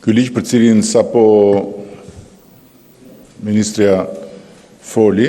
Ky ligj për cilin sapo Ministrja foli,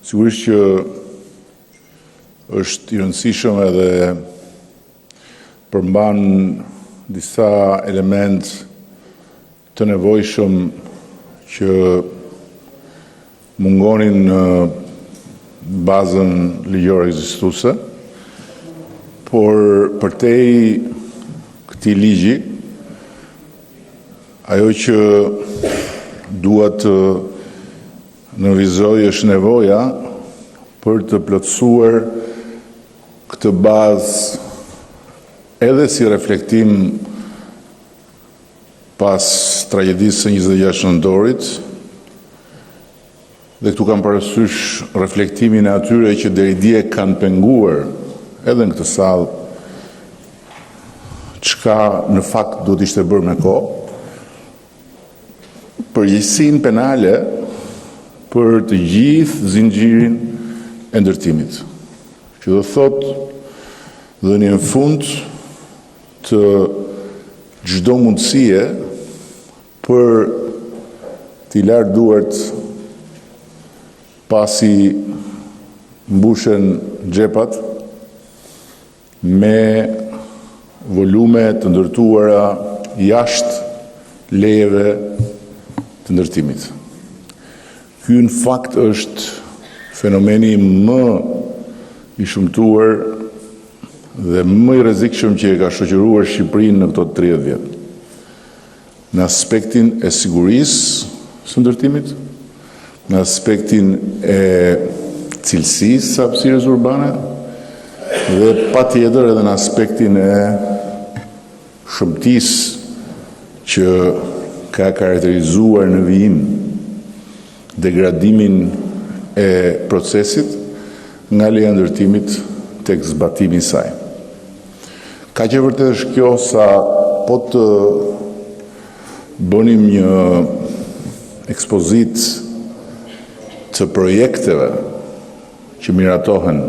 sigurisht që është i rëndësishëm edhe përmban disa element të nevojshëm që mungonin në bazën ligjore ekzistuese, por përtej këtij ligji, ajo që duhet të nënvizojë është nevoja për të plotësuar këtë bazë edhe si reflektim pas tragjedisë së 26 nëntorit, dhe këtu kam parasysh reflektimin e atyre që deri dje kanë penguar edhe në këtë sallë çka në fakt duhet ishte bërë me kohë, përgjegjësinë penale për të gjithë zinxhirin e ndërtimit, që do thotë dhënien fund të çdo mundësie për t'i larë duart pasi mbushen xhepat me volume të ndërtuara jashtë lejeve të ndërtimit. Ky në fakt është fenomeni më i shëmtuar dhe më i rrezikshëm që e ka shoqëruar Shqipërinë në këto 30 vjet. Në aspektin e sigurisë së ndërtimit, në aspektin e cilësisë së hapësirës urbane dhe patjetër edhe në aspektin e shëmtisë që ka karakterizuar në vijim degradimin e procesit nga leja e ndërtimit tek zbatimi i saj. Kaq e vërtetë është kjo sa po të bënim një ekspozitë të projekteve që miratohen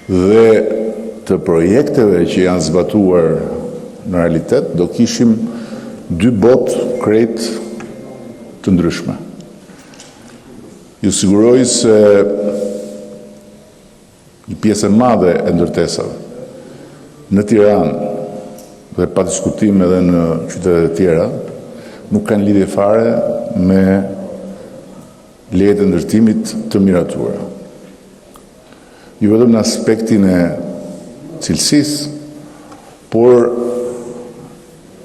dhe të projekteve që janë zbatuar në realitet, do kishim dy botë krejt të ndryshme. Ju siguroj se një pjesë e madhe e ndërtesave në Tiranë dhe pa diskutim edhe në qytetet e tjera nuk kanë lidhje fare me lejet e ndërtimit të miratuara. Jo vetëm në aspektin e cilësisë, por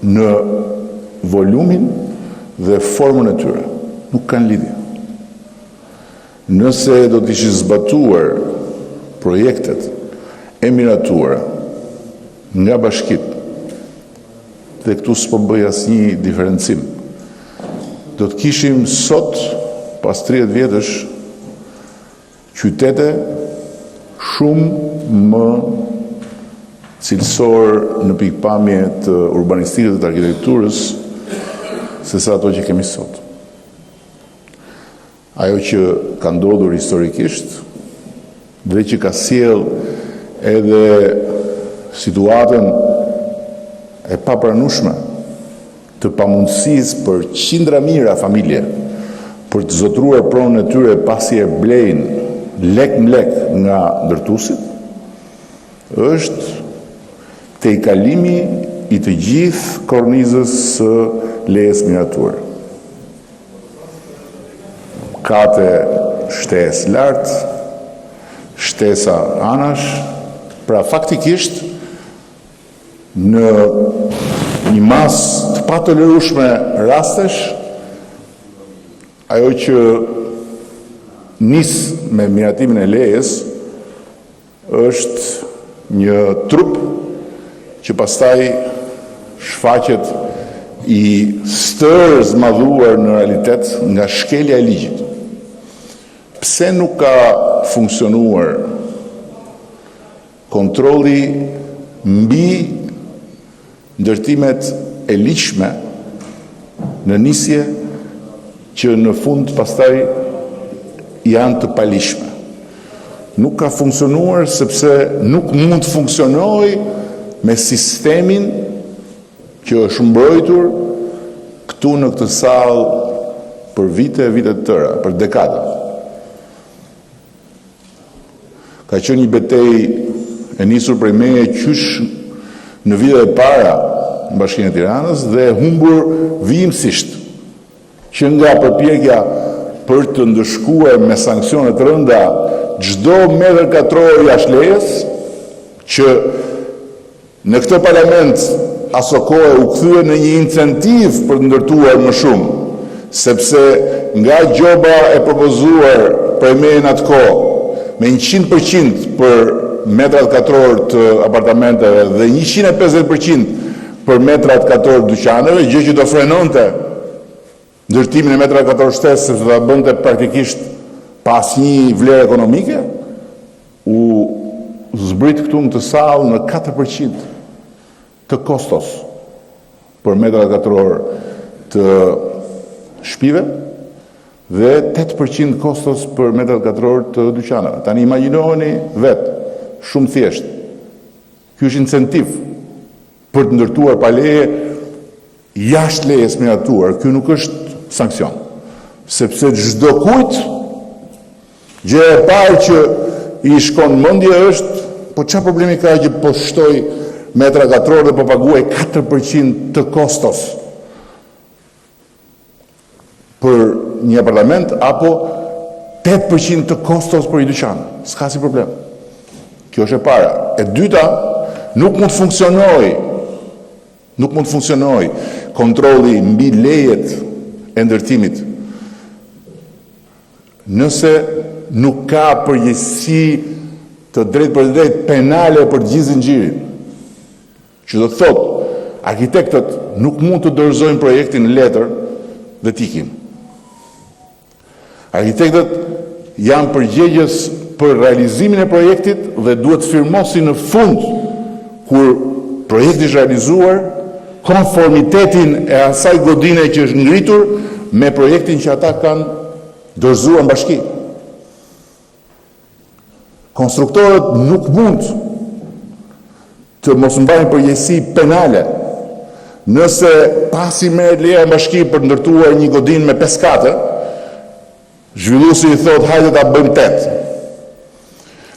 në volumin dhe formën e tyre. Nuk kanë lidhje. Nëse do të ishin zbatuar projektet e miratuara nga bashkitë, dhe këtu s'po bëj asnjë diferencim, do të kishim sot, pas 30 vjetësh, qytete shumë më cilësor në pikpamje të urbanistikës dhe të arkitekturës se sa ato që kemi sot. Ajo që ka ndodhur historikisht dhe që ka sjell edhe situatën e papranueshme të pamundësisë për qindra mijëra familje për të zotruar pronën e tyre pasi e blejnë lek më lek nga ndërtuesit, është tejkalimi i të gjithë kornizës së lejes miratuar. Kate shtesë lartë, shtesa anash, pra faktikisht në një masë të patolerueshme rastesh, ajo që nis me miratimin e lejes është një trup që pastaj shfaqet i stërë zmadhuar në realitet nga shkelja e ligjit. Pse nuk ka funksionuar kontrolli mbi ndërtimet e ligjshme në nisje që në fund pastaj janë të palishme. Nuk ka funksionuar sepse nuk mund të funksionojë me sistemin që është mbrojtur këtu në këtë sallë për vite e vite të tëra, për dekada. Ka qenë një betejë e nisur prej meje qysh në vitet e para në Bashkinë e Tiranës dhe humbur vijimësisht, që nga përpjekja për të ndëshkuar me sanksione të rënda çdo metër katror jashtë lejes, që në këtë parlament aso kohë u kthye në një incentiv për të ndërtuar më shumë, sepse nga gjoba e propozuar për mejen atë kohë me 100% për metrat katror të apartamenteve dhe 150% për metrat katror të dyqaneve, gjë që do frenonte ndërtimin e metrave katror shtesë, sepse do ta bënte praktikisht pa asnjë vlerë ekonomike, u zbrit këtu në të sallë në 4% të kostos për metrat katror të shtëpive dhe 8% kostos për metrat katror të dyqaneve. Tani imagjinoni vetë, shumë thjesht. Ky është incentiv për të ndërtuar pa leje jashtë lejes miratuar. Ky nuk është sankcion, sepse çdo kujt gjë e parë që i shkon mendje është, po çfarë problemi ka që po shtoj metra katror dhe po paguaj 4% të kostos për një apartament apo 8% të kostos për një dyqan. S'ka si problem. Kjo është e para. E dyta, nuk mund të funksionoj kontrolli mbi lejet e ndërtimit nëse nuk ka përgjegjësi të drejtë për drejtë penale për gjithë zinxhirin. Që do të thotë, arkitektët nuk mund të dorëzojnë projektin në letër dhe t'ikim. Arkitektët janë përgjegjës për realizimin e projektit dhe duhet të firmosin në fund kur projekti është realizuar konformitetin e asaj godine që është ngritur me projektin që ata kanë dorëzuar në bashki. Konstruktorët nuk mund të mos mbajnë përgjegjësi penale nëse pasi merret leja në bashki për të ndërtuar një godinë me 5 kate, zhvilluesi i thotë hajde ta bëjmë 8.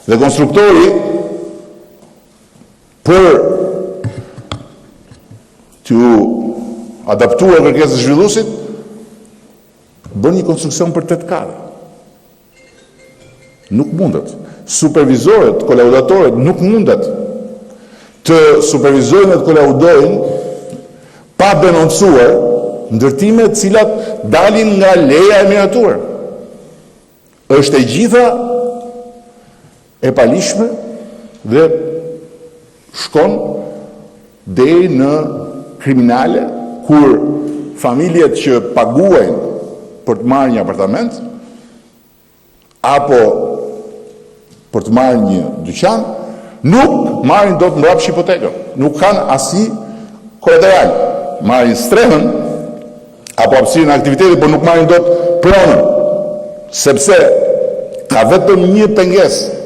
Dhe konstruktori për të adaptuar kërkesën e zhvilluesit bën një konstruksion për 8 kate. Nuk mundet. Supervizorët, kolaudatorët nuk mundet të supervizojnë dhe të kolaudojnë pa denoncuar ndërtime të cilat dalin nga leja e miratuar. Është e gjitha e palishme dhe shkon deri në kriminale kur familjet që paguajnë për të marrë një apartament apo për të marrë një dyqan nuk marrin dot mbrapsht hipotekën, nuk kanë asnjë kolateral. Marrin strehën apo hapësirën e aktivitetit, por nuk marrin dot pronën, sepse ka vetëm një pengesë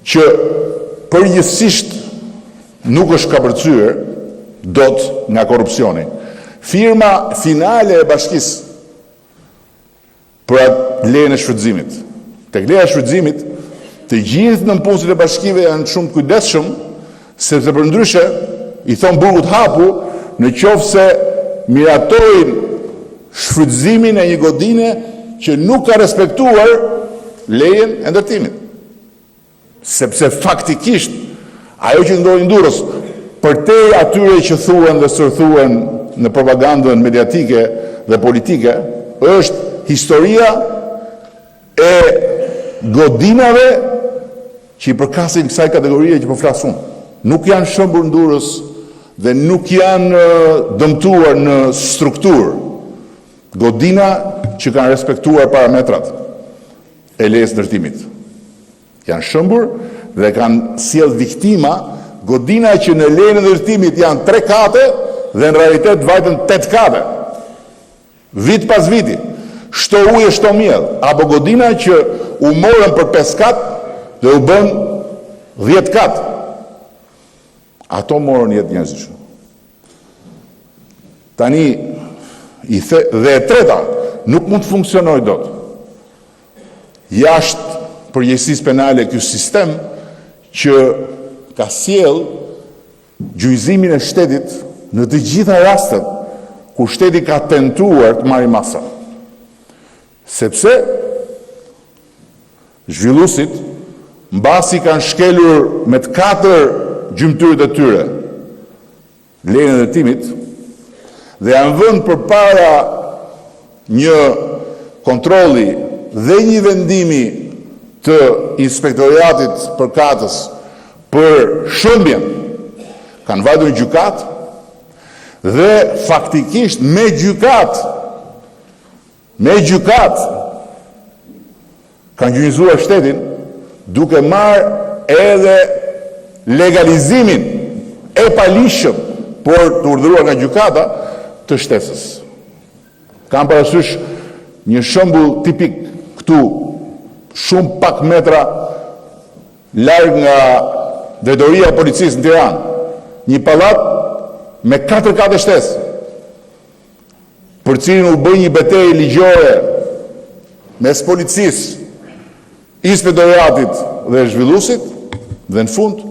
që përgjithsisht nuk është kapërcyer dot nga korrupsioni. Firma finale e bashkisë për atë lejen e shfrytëzimit. Tek leja e shfrytëzimit, të gjithë nënpunësit e bashkive janë shumë kujdesshëm, sepse përndryshe i thon burgut hapu në qoftë se miratojnë shfrytëzimin e një godine që nuk ka respektuar lejen e ndërtimit. Sepse faktikisht ajo që ndodhi në Durrës, përtej atyre që thuhen dhe sërthuhen në propagandën mediatike dhe politike, është historia e godinave që i përkasin kësaj kategorie që po flas unë. Nuk janë shëmbur në Durrës dhe nuk janë dëmtuar në strukturë. Godina që kanë respektuar parametrat e lejes ndërtimit. Janë shëmbur dhe kanë sjell viktima godina që në lejen e ndërtimit janë 3 kate dhe në realitet vajtën 8 kate. Vit pas viti. Shto ujë, shto miell, apo godina që u morën për 5 kat dhe u bën 10 kat. Ato morën jetë njerëzish. Tani, dhe e treta, nuk mund të funksionojë dot. Jashtë përgjegjësisë penale ky sistem që ka sjell gjyqimin e shtetit në të gjitha rastet ku shteti ka tentuar të marrë masa. Sepse zhvilluesit mbasi kanë shkelur me të 4 gjymtyrët e tyre lejen e ndërtimit dhe janë vënë përpara një kontrolli dhe një vendimi të inspektoriatit përkatës për shëmbjen, kanë vajtur në gjykat dhe faktikisht me gjykat kanë gjynjëzuar shtetin duke marrë edhe legalizimin e palishëm por të urdhëruar nga gjykata të shtesës. Kam parasysh një shembull tipik këtu, shumë pak metra larg nga drejtoria e policisë në Tiranë, një pallat me 4 kate shtesë, për cilin u bë një betejë ligjore mes policisë, inspektoriatit dhe zhvilluesit, dhe në fund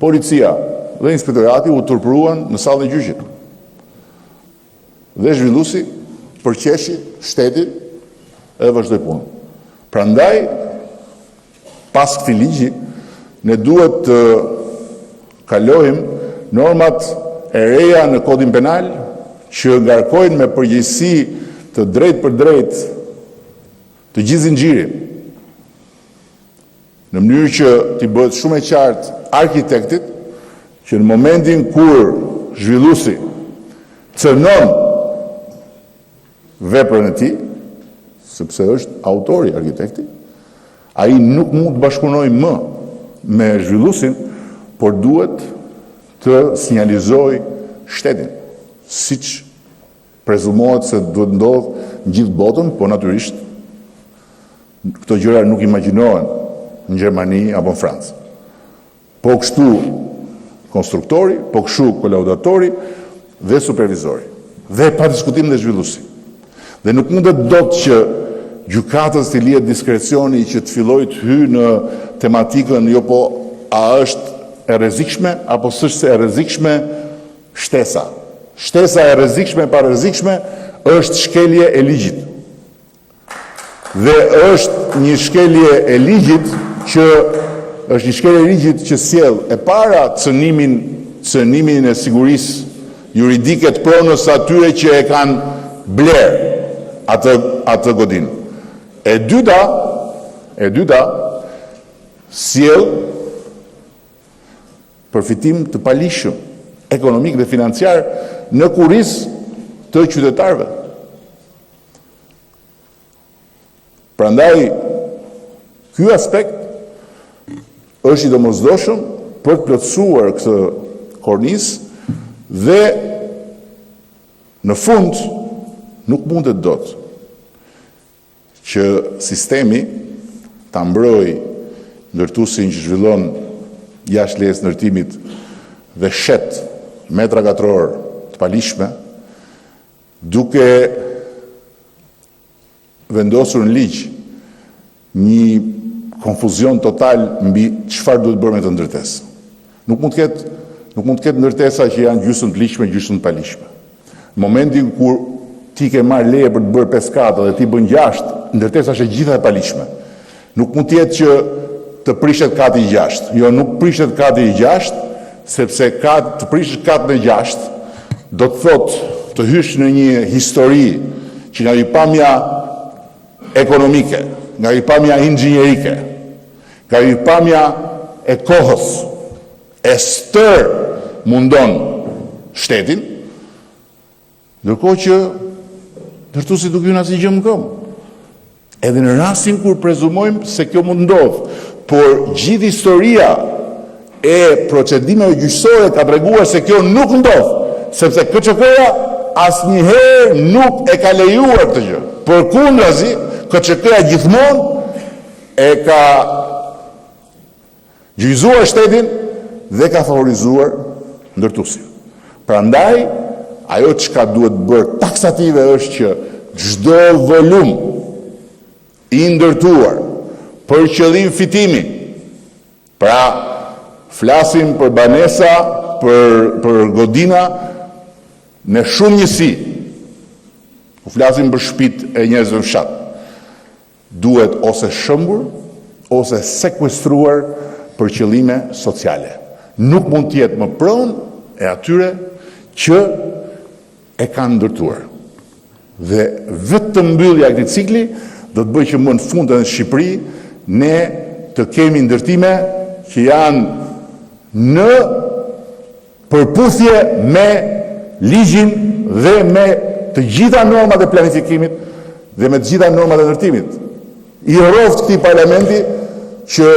policia dhe inspektorati u turpëruan në sallën e gjyqit. Dhe zhvilluesi përqeshi shteti edhe vazhdoi punën. Prandaj, pas këtij ligji, ne duhet të kalojmë normat e reja në kodin penal që ngarkojnë me përgjegjësi të drejtë për drejtë të gjithë zinxhirin, në mënyrë që t'i bëhet shumë e qartë arkitektit që në momentin kur zhvilluesi cënon veprën e tij, sepse është autori arkitekti, ai nuk mund të bashkëpunojë më me zhvilluesin, por duhet të sinjalizojë shtetin, siç prezumohet se duhet ndodhë në gjithë botën, po natyrisht këto gjëra nuk imagjinohen në Gjermani apo në Francë. Po kështu konstruktori, po kështu kolaudatori dhe supervizori. Dhe pa diskutim dhe zhvilluesi. Dhe nuk mundet dot që gjykatës të lihet diskrecioni që të fillojë të hyjë në tematikën jo po a është e rrezikshme apo s'është e rrezikshme shtesa. Shtesa e rrezikshme pa rrezikshme është shkelje e ligjit. Dhe është një shkelje e ligjit që sjell e para cënimin e sigurisë juridike të pronës atyre që e kanë bler atë godin. E dyta sjell përfitim të palishëm ekonomik dhe financiar në kurriz të qytetarëve. Prandaj, ky aspekt është i domosdoshëm për të plotësuar këtë kornizë dhe në fund nuk mundet dot që sistemi ta mbrojë ndërtuesin që zhvillon jashtë lejes ndërtimit dhe shet metra katror të palishme, duke vendosur në ligj një konfuzion total mbi çfarë duhet bërë me të ndërtesë. Nuk mund të ketë ndërtesa që janë gjysmë të ligjshme, gjysmë të palishme. Në momentin kur ti ke marrë leje për të bërë 5 kata dhe ti bën 6, ndërtesa është e gjitha e palishme. Nuk mund të jetë që të prishet kati i 6. Jo, nuk prishet kati i 6, sepse të prishet katën e 6 do të thotë të hysh në një histori që nga ripamja ekonomike, nga ripamja inxhinierike, nga ripamja e kohës, e stër mundon shtetin, ndërkohë që ndërtuesi nuk hyn asnjë gjë më këmbë. Edhe në rastin kur prezumojmë se kjo mund ndodh, por gjithë historia e procedimeve gjyqësore ka treguar se kjo nuk ndodh, sepse KÇK-ja asnjëherë nuk e ka lejuar këtë gjë. Përkundrazi, KÇK-ja gjithmonë e ka gjyqëzuar shtetin dhe ka favorizuar ndërtuesin. Prandaj, ajo çka duhet bërë taksative është që çdo volum i ndërtuar për qëllim fitimi, pra flasim për banesa, për godina, në shumë njësi, flasim për shtëpitë e njerëzve në fshat, duhet ose shëmbur, ose sekuestruar për qëllime sociale. Nuk mund të jetë më pronë e atyre që e kanë ndërtuar. Dhe vetëm mbyllja e këtij cikli do të bëjë që më në fund në Shqipëri ne të kemi ndërtime që janë në përputhje me ligjin dhe me të gjitha normat e planifikimit dhe me të gjitha normat e ndërtimit. I rroft këtij parlamenti që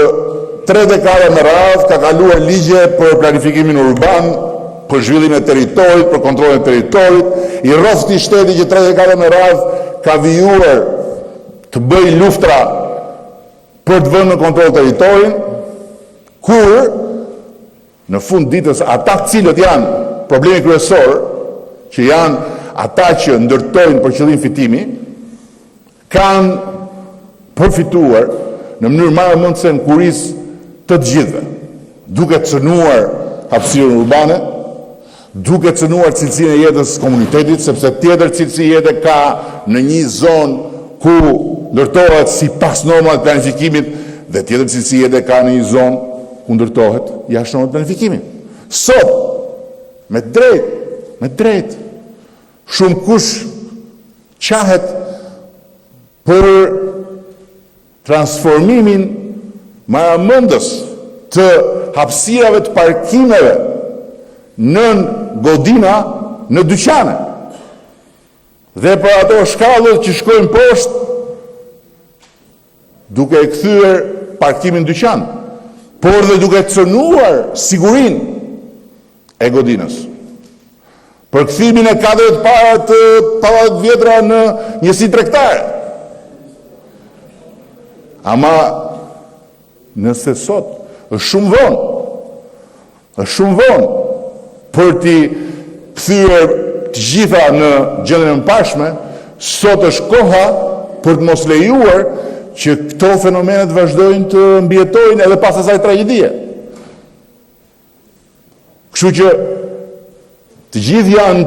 3 dekada me radhë ka kaluar ligje për planifikimin urban, për zhvillimin e territorit, për kontrollin e territorit, i rroft këtij shteti që 3 dekada me radhë ka vijuar të bëjë luftra për të vënë në kontroll territorin, kur në fund ditës ata cilët janë problemi kryesor, që janë ata që ndërtojnë për qëllim fitimi, kanë përfituar në mënyrë marrë mundse në kurisë të gjithëve, duke cënuar hapësirën urbane, duke cënuar cilësinë e jetës komunitetit, sepse tjetër cilësi jete ka në një zonë ku ndërtohet sipas normave të planifikimit dhe tjetër cilësi jete ka në një zonë ku ndërtohet jashtë normave të planifikimit. Sot, me drejt, shumë kush qahet për transformimin maramëndës të hapësirave të parkimeve në godina në dyqane. Dhe për ato shkallët që shkojnë poshtë, duke e kthyer parkimin dyqan, por dhe duke cënuar sigurinë e godinës. Për kthimin e kadreve të para të pallatet vjetra në njësi tregtare. Ama nëse sot është shumë vonë për t'i kthyer të gjitha në gjendjen e mbarshme, sot është koha për të mos lejuar që këto fenomenet vazhdojnë të mbijetojnë edhe pas asaj tragjedie. Kështu që të gjithë janë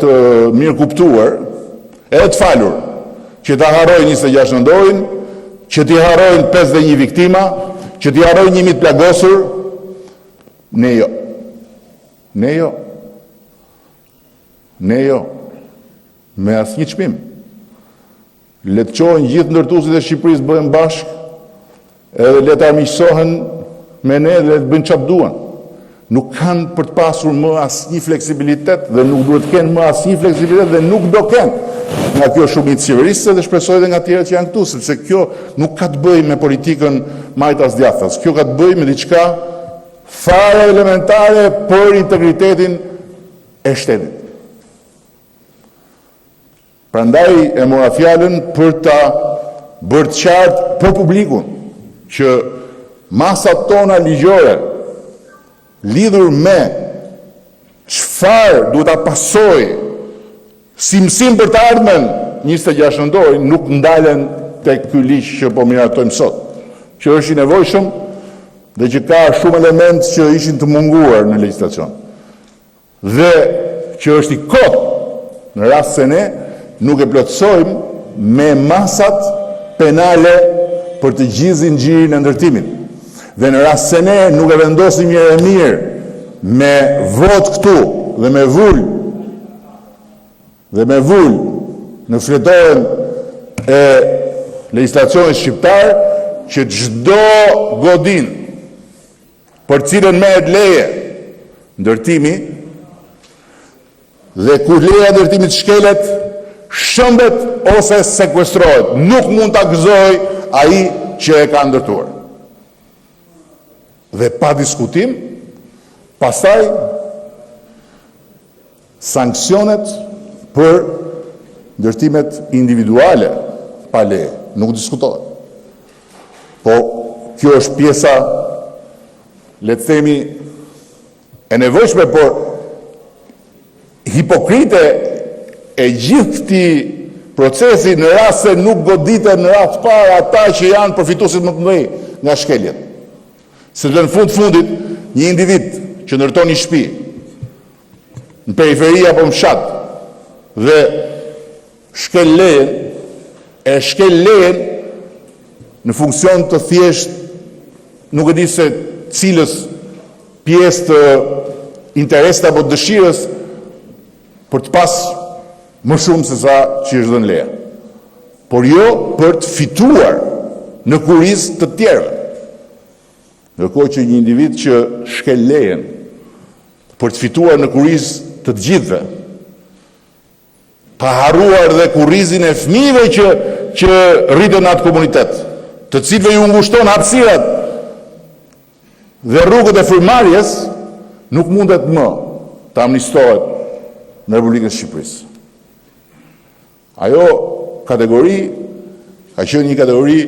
të mirë kuptuar, edhe të falur, që ta harrojnë 26 nëntorin, që t'i harrojnë 51 viktima, që t'i harrojnë 1000 plagosur, ne jo. Me asnjë çmim. Le të çojnë gjithë ndërtuesit e Shqipërisë bëhen bashkë, edhe le të armiqësohen me ne dhe le të bëjnë çfarë duan. Nuk kanë për të pasur më asnjë fleksibilitet dhe nuk duhet të kenë më asnjë fleksibilitet dhe nuk do kenë. Nga kjo shumicë qeverisë dhe shpresoj edhe nga tjerët që janë këtu, sepse kjo nuk ka të bëjë me politikën majtas djathtas. Kjo ka të bëjë me diçka fare elementare për integritetin e shtetit. Prandaj e mora fjalën për ta bërë të qartë për publikun që masat tona ligjore lidhur me çfarë duhet ta pasojë si mësim për të ardhmen 26 nëntorin nuk ndalen tek ky ligj që po miratojmë sot, që është i nevojshëm dhe që ka shumë elementë që ishin të munguar në legjislacion. Dhe që është i kotë në rast se ne nuk e plotësojmë me masat penale për të gjithë zinxhirin e ndërtimit. Dhe në rast se ne nuk e vendosim mirë me vot këtu dhe me vull në fletorën e legjislacionit shqiptar që çdo godin për cilën merret leje ndërtimi dhe kur leja e ndërtimit shkelet, shëmbet ose sekuestrohet. Nuk mund ta gëzojë ai që e ka ndërtuar. Dhe pa diskutim, pastaj sanksionet për ndërtimet individuale pa leje, nuk diskutohet. Po kjo është pjesa, le të themi, e nevojshme, por hipokrite e gjithë këti procesi në rast se nuk goditen në rast parë ata që janë përfituesit më të mëdhenj nga shkeljet. Se në fundit një individ që ndërton një shtëpi në periferi apo në fshat dhe shkel lejen në funksion të thjesht nuk e di se cilës pjesë të interesit apo dëshirës për të pas më shumë se sa që është dhënë leja. Por jo për të fituar në kuriz të tjerëve. Ndërkohë që një individ që shkel lejen për të fituar në kuriz të të gjithëve, pa harruar dhe kurrizin e fëmijëve që rriten në atë komunitet, të cilëve ju ngushton hapësirat dhe rrugët e frymëmarrjes, nuk mundet më të amnistohet në Republikën e Shqipërisë. Ajo kategori ka qenë një kategori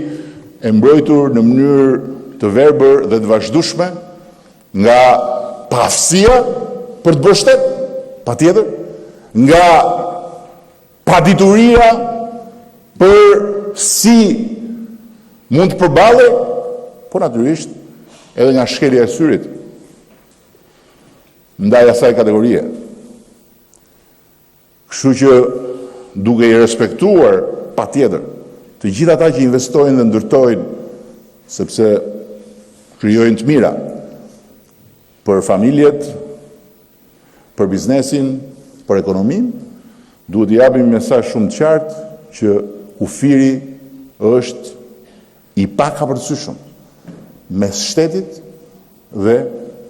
e mbrojtur në mënyrë të verbër dhe të vazhdueshme nga pafësia për të bërë shtet, patjetër, nga padituria për si mund të përballej, por natyrisht edhe nga shkelja e syrit ndaj asaj kategorie. Kështu që duke i respektuar patjetër të gjithë ata që investojnë dhe ndërtojnë sepse krijojnë të mira për familjet, për biznesin, për ekonominë, duhet i japim një mesazh shumë të qartë që kufiri është i pakapërcyeshëm mes shtetit dhe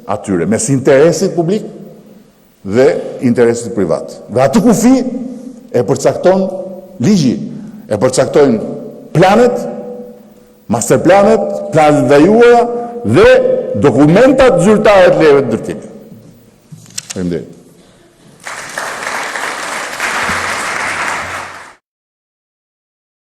atyre, mes interesit publik dhe interesit privat. Dhe atë kufi e përcakton ligji, e përcaktojnë planet, master planet, planet ndajuara dhe dokumentat zyrtare të lejeve të ndërtimit. Faleminderit.